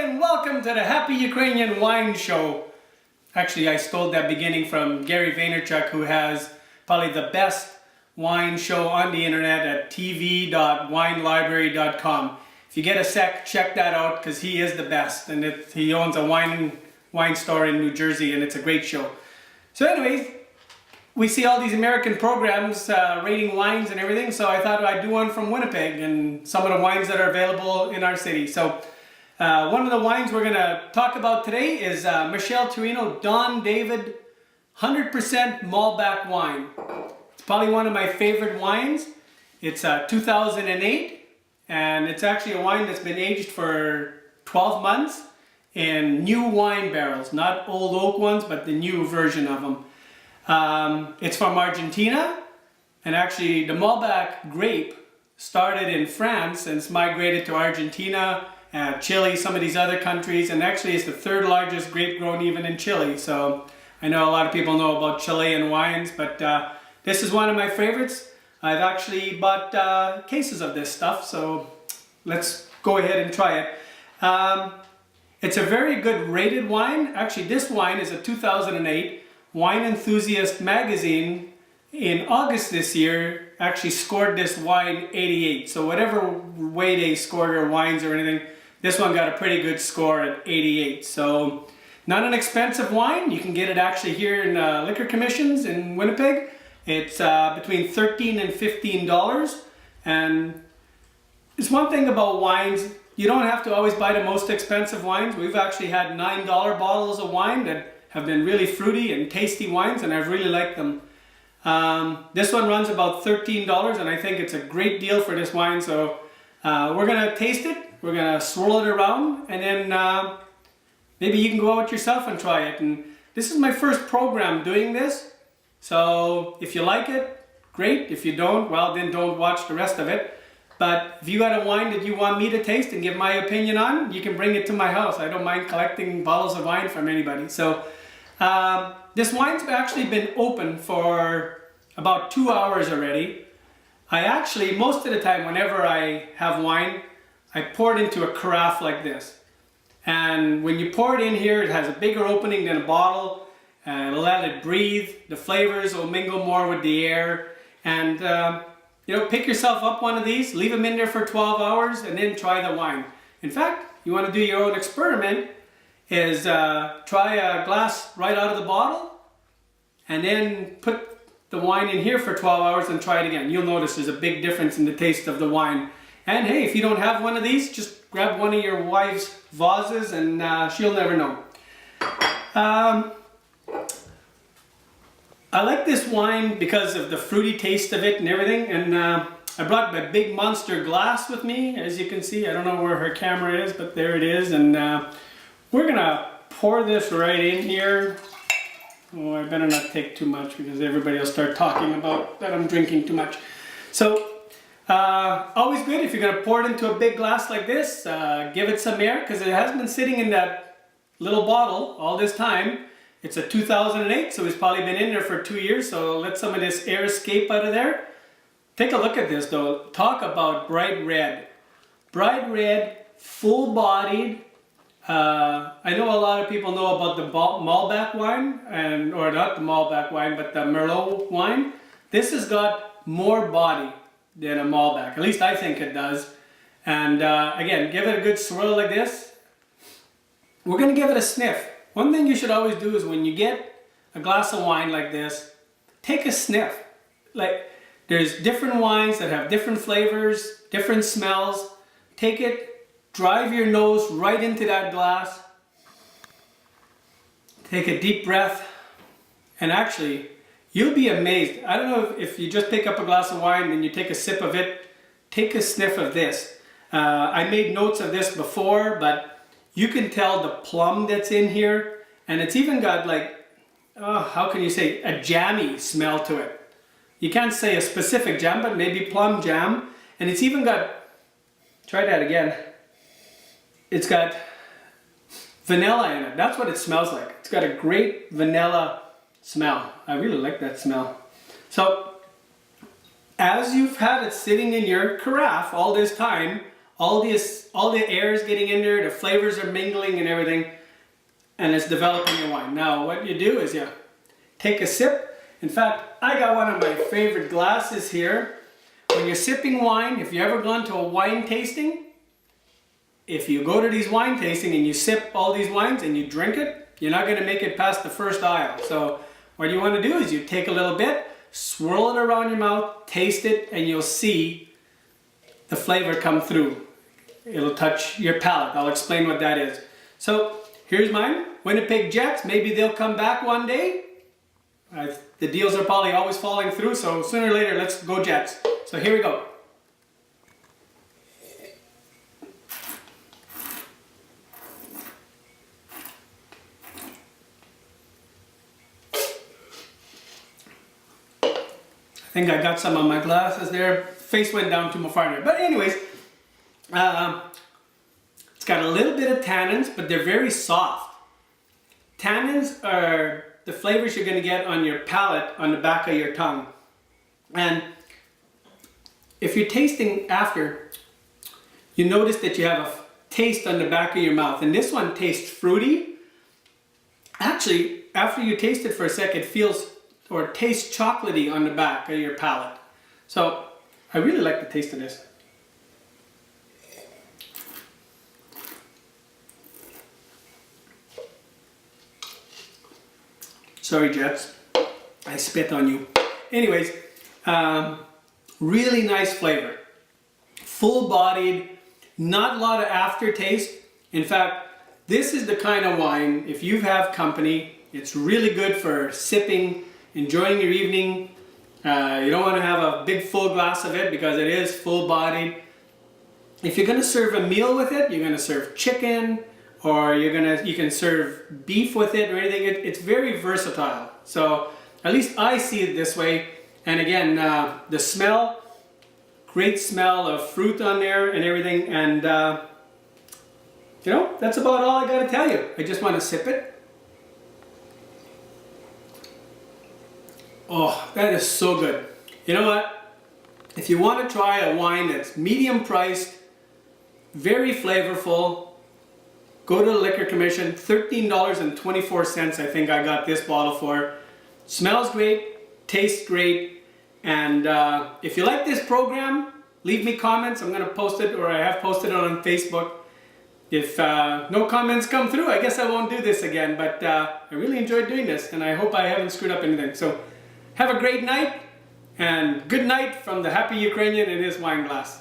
and welcome to the Happy Ukrainian Wine Show. Actually, I stole that beginning from Gary Vaynerchuk, who has probably the best wine show on the internet at tv.winelibrary.com. If you get a sec, check that out because he is the best, and he owns a wine store in New Jersey, and it's a great show. So anyways, we see all these American programs rating wines and everything, so I thought I'd do one from Winnipeg and some of the wines that are available in our city. So one of the wines we're going to talk about today is Michel Torino Don David 100% Malbec wine. It's probably one of my favorite wines. It's 2008, and it's actually a wine that's been aged for 12 months in new wine barrels, not old oak ones, but the new version of them. It's from Argentina, and actually the Malbec grape started in France and it's migrated to Argentina, Chile, some of these other countries, and actually it's the third largest grape grown even in Chile. So I know a lot of people know about Chilean wines, but this is one of my favorites. I've actually bought cases of this stuff, so let's go ahead and try it. It's a very good rated wine. Actually, this wine is a 2008 Wine Enthusiast magazine in August this year actually scored this wine 88. So whatever way they scored their wines or anything, this one got a pretty good score at 88. So not an expensive wine. You can get it actually here in liquor commissions in Winnipeg. It's between $13 and $15. And it's one thing about wines, you don't have to always buy the most expensive wines. We've actually had $9 bottles of wine that have been really fruity and tasty wines, and I've really liked them. This one runs about $13, and I think it's a great deal for this wine. So we're gonna taste it, we're gonna swirl it around, and then maybe you can go out yourself and try it. And this is my first program doing this, so if you like it, great. If you don't, well, then don't watch the rest of it. But if you got a wine that you want me to taste and give my opinion on, you can bring it to my house. I don't mind collecting bottles of wine from anybody. So this wine's actually been open for about 2 hours already. I actually, most of the time, whenever I have wine, I pour it into a carafe like this. And when you pour it in here, it has a bigger opening than a bottle. Let it breathe. The flavors will mingle more with the air. And you know, pick yourself up one of these, leave them in there for 12 hours, and then try the wine. In fact, you want to do your own experiment, is try a glass right out of the bottle, and then put the wine in here for 12 hours and try it again. You'll notice there's a big difference in the taste of the wine. And hey, if you don't have one of these, just grab one of your wife's vases and she'll never know. I like this wine because of the fruity taste of it and everything, and I brought my big monster glass with me, as you can see. I don't know where her camera is, but there it is, and we're gonna pour this right in here. Oh, I better not take too much because everybody will start talking about that I'm drinking too much. So, always good if you're gonna pour it into a big glass like this, give it some air, because it has been sitting in that little bottle all this time. It's a 2008, so it's probably been in there for 2 years, so let some of this air escape out of there. Take a look at this though. Talk about bright red. Bright red, full-bodied. I know a lot of people know about the Malbec wine, or not the Malbec wine, but the Merlot wine. This has got more body than a Malbec. At least I think it does. And again, give it a good swirl like this. We're going to give it a sniff. One thing you should always do is when you get a glass of wine like this, take a sniff. Like, there's different wines that have different flavors, different smells. Take it, drive your nose right into that glass. Take a deep breath, and actually, you'll be amazed. I don't know if you just pick up a glass of wine and you take a sip of it, take a sniff of this. I made notes of this before, but you can tell the plum that's in here, and it's even got like, how can you say, a jammy smell to it. You can't say a specific jam, but maybe plum jam. And it's even got, try that again, it's got vanilla in it. That's what it smells like. It's got a great vanilla smell. I really like that smell. So, as you've had it sitting in your carafe all this time, all the air is getting in there, the flavors are mingling and everything, and it's developing your wine. Now what you do is you take a sip. In fact, I got one of my favorite glasses here. When you're sipping wine, if you ever gone to a wine tasting, if you go to these wine tasting and you sip all these wines and you drink it, you're not going to make it past the first aisle. So what you want to do is you take a little bit, swirl it around your mouth, taste it, and you'll see the flavor come through. It'll touch your palate. I'll explain what that is. So here's mine, Winnipeg Jets. Maybe they'll come back one day. The deals are probably always falling through, so sooner or later, let's go Jets. So here we go. I think I got some on my glasses there. Face went down too far there. But anyways, it's got a little bit of tannins, but they're very soft. Tannins are the flavors you're going to get on your palate, on the back of your tongue. And if you're tasting after, you notice that you have a taste on the back of your mouth. And this one tastes fruity. Actually, after you taste it for a second, it feels or tastes chocolatey on the back of your palate. So I really like the taste of this. Sorry, Jets, I spit on you. Anyways, really nice flavor. Full-bodied, not a lot of aftertaste. In fact, this is the kind of wine, if you have company, it's really good for sipping, enjoying your evening. You don't want to have a big full glass of it because it is full-bodied. If you're going to serve a meal with it, you're going to serve chicken, or you can serve beef with it or anything. It's very versatile. So at least I see it this way. And again, the smell, great smell of fruit on there and everything. And you know, that's about all I got to tell you. I just want to sip it. Oh, that is so good. You know what? If you want to try a wine that's medium priced, very flavorful, go to the Liquor Commission. $13.24 I think I got this bottle for. Smells great, tastes great, and if you like this program, leave me comments. I'm going to post it, or I have posted it on Facebook. If no comments come through, I guess I won't do this again, but I really enjoyed doing this, and I hope I haven't screwed up anything. So have a great night, and good night from the happy Ukrainian in his wine glass.